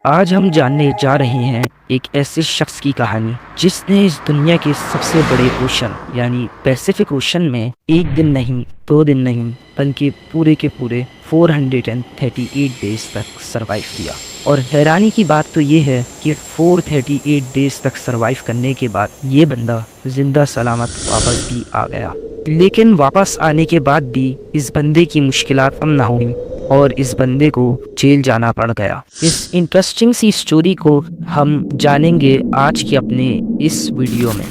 آج ہم جاننے جا رہے ہیں ایک ایسے شخص کی کہانی جس نے اس دنیا کے سب سے بڑے اوشن یعنی پیسیفک اوشن میں ایک دن نہیں، 2 دن نہیں، بلکہ پورے کے پورے 438 ڈیز تک سروائیو کیا۔ اور حیرانی کی بات تو یہ ہے کہ 438 ڈیز تک سروائیو کرنے کے بعد یہ بندہ زندہ سلامت واپس بھی آ گیا۔ لیکن واپس آنے کے بعد بھی اس بندے کی مشکلات کم نہ ہوئیں اور اس بندے کو جیل جانا پڑ گیا۔ اس انٹرسٹنگ سی سٹوری کو ہم جانیں گے آج کے اپنے اس ویڈیو میں۔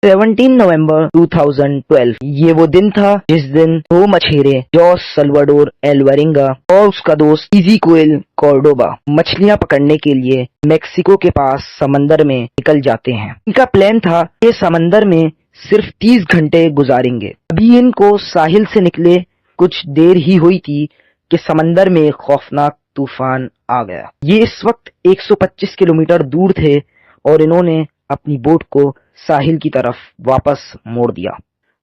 17 نومبر 2012 یہ وہ دن تھا جس دن دو مچھیرے جوس سلواڈور ایلورینگا اور اس کا دوست ایزیکوئل کورڈوبا مچھلیاں پکڑنے کے لیے میکسیکو کے پاس سمندر میں نکل جاتے ہیں۔ ان کا پلان تھا کہ سمندر میں صرف 30 گھنٹے گزاریں گے۔ ابھی ان کو ساحل سے نکلے کچھ دیر ہی ہوئی تھی کہ سمندر میں خوفناک طوفان آ گیا۔ یہ اس وقت 125 کلومیٹر دور تھے اور انہوں نے اپنی بوٹ کو ساحل کی طرف واپس موڑ دیا۔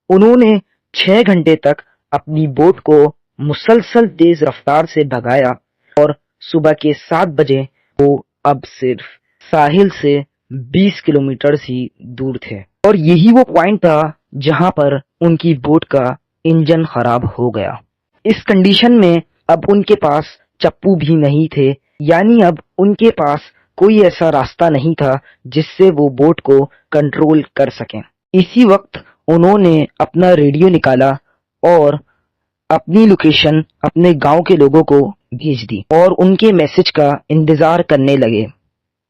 انہوں نے 6 گھنٹے تک اپنی بوٹ کو مسلسل تیز رفتار سے بھگایا اور صبح کے 7 بجے وہ اب صرف ساحل سے 20 کلومیٹر ہی دور تھے، اور یہی وہ پوائنٹ تھا جہاں پر ان کی بوٹ کا انجن خراب ہو گیا۔ اس کنڈیشن میں اب ان کے پاس چپو بھی نہیں تھے، یعنی اب ان کے پاس کوئی ایسا راستہ نہیں تھا جس سے وہ بوٹ کو کنٹرول کر سکیں۔ اسی وقت انہوں نے اپنا ریڈیو نکالا اور اپنی لوکیشن اپنے گاؤں کے لوگوں کو بھیج دی اور ان کے میسج کا انتظار کرنے لگے۔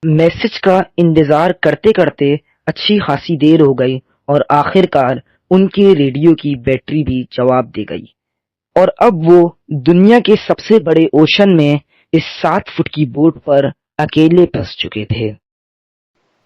میسج کا انتظار کرتے کرتے اچھی خاصی دیر ہو گئی اور آخر کار ان کے ریڈیو کی بیٹری بھی جواب دے گئی، اور اب وہ دنیا کے سب سے بڑے اوشن میں اس 7 فٹ کی بوٹ پر اکیلے پھنس چکے تھے۔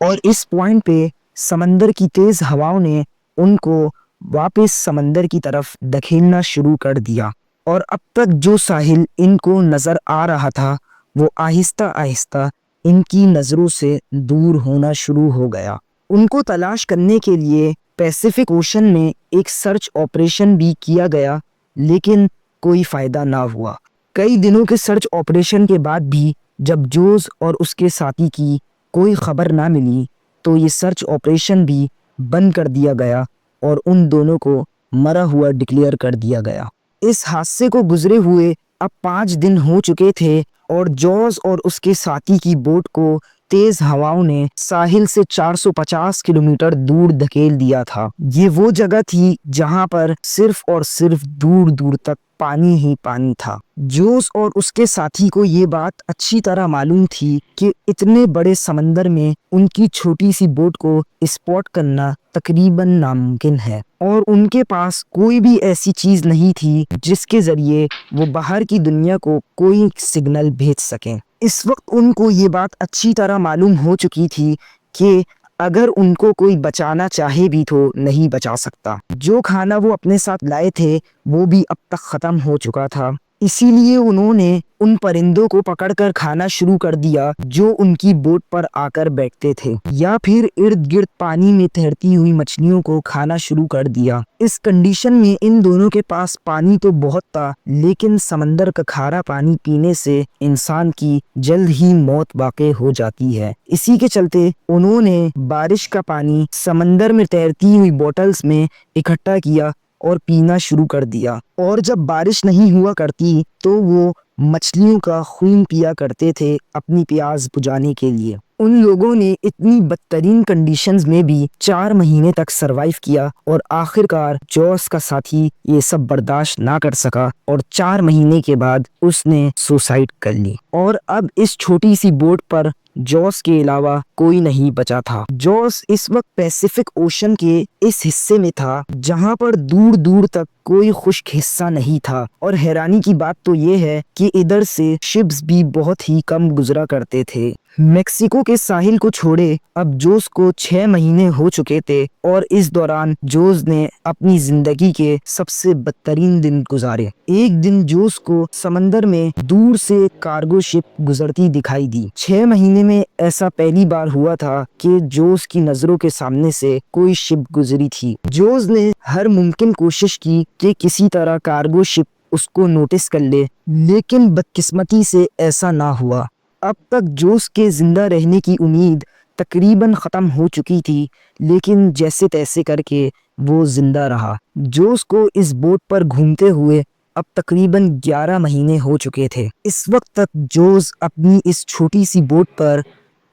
اور اس پوائنٹ پہ سمندر کی تیز ہواؤں نے ان کو واپس سمندر کی طرف دھکیلنا شروع کر دیا، اور اب تک جو ساحل ان کو نظر آ رہا تھا وہ آہستہ آہستہ ان کی نظروں سے دور ہونا شروع ہو گیا۔ ان کو تلاش کرنے کے لیے پیسیفک اوشن میں ایک سرچ آپریشن بھی کیا گیا، لیکن کوئی فائدہ نہ ہوا۔ کئی دنوں کے سرچ آپریشن کے بعد بھی جب جوز اور اس کے ساتھی کی کوئی خبر نہ ملی تو یہ سرچ آپریشن بھی بند کر دیا گیا اور ان دونوں کو مرا ہوا ڈکلیئر کر دیا گیا۔ اس حادثے کو گزرے ہوئے اب 5 دن ہو چکے تھے اور جوز اور اس کے ساتھی کی بوٹ کو تیز ہواؤں نے ساحل سے 450 کلومیٹر دور دھکیل دیا تھا۔ یہ وہ جگہ تھی جہاں پر صرف اور صرف دور دور تک پانی ہی پانی تھا۔ جوز اور اس کے ساتھی کو یہ بات اچھی طرح معلوم تھی کہ اتنے بڑے سمندر میں ان کی چھوٹی سی بوٹ کو اسپاٹ کرنا تقریباً ناممکن ہے، اور ان کے پاس کوئی بھی ایسی چیز نہیں تھی جس کے ذریعے وہ باہر کی دنیا کو کوئی سگنل بھیج سکیں۔ اس وقت ان کو یہ بات اچھی طرح معلوم ہو چکی تھی کہ اگر ان کو کوئی بچانا چاہے بھی تو نہیں بچا سکتا۔ جو کھانا وہ اپنے ساتھ لائے تھے وہ بھی اب تک ختم ہو چکا تھا، اسی لیے انہوں نے ان پرندوں کو پکڑ کر کھانا شروع کر دیا جو ان کی بوٹ پر آ کر بیٹھتے تھے، یا پھر ارد گرد پانی میں تیرتی ہوئی مچھلیوں کو کھانا شروع کر دیا۔ اس کنڈیشن میں ان دونوں کے پاس پانی تو بہت تھا، لیکن سمندر کا کھارا پانی پینے سے انسان کی جلد ہی موت واقع ہو جاتی ہے۔ اسی کے چلتے انہوں نے بارش کا پانی سمندر میں تیرتی ہوئی بوٹلز میں اکٹھا کیا اور پینا شروع کر دیا، اور جب بارش نہیں ہوا کرتی تو وہ مچھلیوں کا خون پیا کرتے تھے اپنی پیاس بجھانے کے لیے۔ ان لوگوں نے اتنی بدترین کنڈیشنز میں بھی 4 مہینے تک سروائیو کیا، اور آخر کار جوس کا ساتھی یہ سب برداشت نہ کر سکا اور 4 مہینے کے بعد اس نے سوسائیڈ کر لی، اور اب اس چھوٹی سی بوٹ پر جوس کے علاوہ کوئی نہیں بچا تھا۔ جوس اس وقت پیسیفک اوشن کے اس حصے میں تھا جہاں پر دور دور تک کوئی خشک حصہ نہیں تھا، اور حیرانی کی بات تو یہ ہے کہ ادھر سے شپس بھی بہت ہی کم گزرا کرتے تھے۔ میکسیکو کے ساحل کو چھوڑے اب جوز کو 6 مہینے ہو چکے تھے اور اس دوران جوز نے اپنی زندگی کے سب سے بدترین دن گزارے۔ ایک دن جوز کو سمندر میں دور سے کارگو شپ گزرتی دکھائی دی۔ 6 مہینے میں ایسا پہلی بار ہوا تھا کہ جوز کی نظروں کے سامنے سے کوئی شپ گزری تھی۔ جوز نے ہر ممکن کوشش کی کہ کسی طرح کارگو شپ اس کو نوٹس کر لے، لیکن بدقسمتی سے ایسا نہ ہوا۔ اب تک جوز کے زندہ رہنے کی امید تقریباً ختم ہو چکی تھی، لیکن جیسے تیسے کر کے وہ زندہ رہا۔ جوز کو اس بوٹ پر گھومتے ہوئے اب تقریباً 11 مہینے ہو چکے تھے۔ اس وقت تک جوز اپنی اس چھوٹی سی بوٹ پر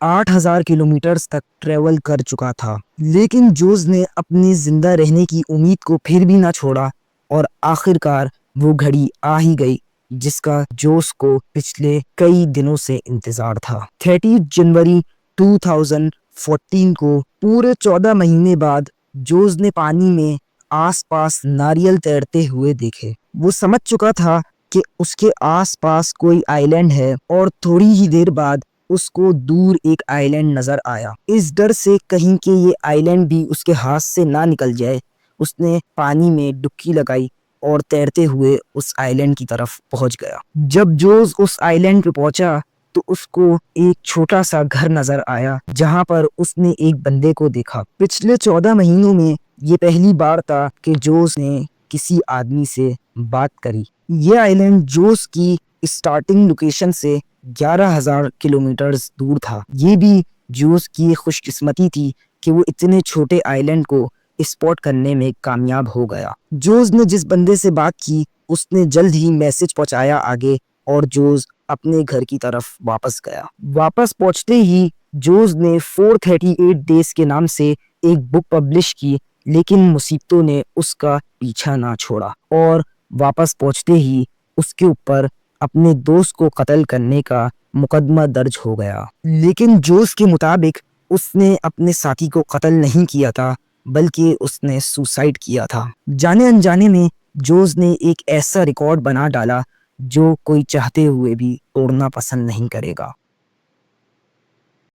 8000 کلومیٹرز تک ٹریول کر چکا تھا، لیکن جوز نے اپنی زندہ رہنے کی امید کو پھر بھی نہ چھوڑا اور آخر کار وہ گھڑی آ ہی گئی جس کا جوز کو پچھلے کئی دنوں سے انتظار تھا۔ 30 جنوری 2014 کو پورے 14 مہینے بعد جوز نے پانی میں آس پاس ناریل تیرتے ہوئے دیکھے۔ وہ سمجھ چکا تھا کہ اس کے آس پاس کوئی آئی لینڈ ہے اور تھوڑی ہی دیر بعد اس کو دور ایک آئی لینڈ نظر آیا۔ اس ڈر سے کہیں کہ یہ آئی لینڈ بھی اس کے ہاتھ سے نہ نکل جائے، اس نے پانی میں ڈبکی لگائی اور تیرتے ہوئے اس آئی لینڈ کی طرف پہنچ گیا۔ جب جوز اس آئی لینڈ پہ پہنچا تو اس کو ایک چھوٹا سا گھر نظر آیا جہاں پر اس نے ایک بندے کو دیکھا۔ پچھلے 14 مہینوں میں یہ پہلی بار تھا کہ جوز نے کسی آدمی سے بات کری۔ یہ آئی لینڈ جوز کی اسٹارٹنگ لوکیشن سے 11,000 کلومیٹرز دور تھا۔ یہ بھی جوز کی خوش قسمتی تھی کہ وہ اتنے چھوٹے آئی لینڈ کو اسپاٹ کرنے میں کامیاب ہو گیا۔ جوز نے جس بندے سے بات کی اس نے جلد ہی میسج پہنچایا آگے اور جوز اپنے گھر کی طرف واپس گیا۔ واپس پہنچتے ہی جوز نے 438 ڈیز کے نام سے ایک بک پبلش کی، لیکن مصیبتوں نے اس کا پیچھا نہ چھوڑا اور واپس پہنچتے ہی اس کے اوپر اپنے دوست کو قتل کرنے کا مقدمہ درج ہو گیا۔ لیکن جوز کے مطابق اس نے اپنے ساتھی کو قتل نہیں کیا تھا بلکہ اس نے سوسائیڈ کیا تھا۔ جانے انجانے میں جوز نے ایک ایسا ریکارڈ بنا ڈالا جو کوئی چاہتے ہوئے بھی توڑنا پسند نہیں کرے گا۔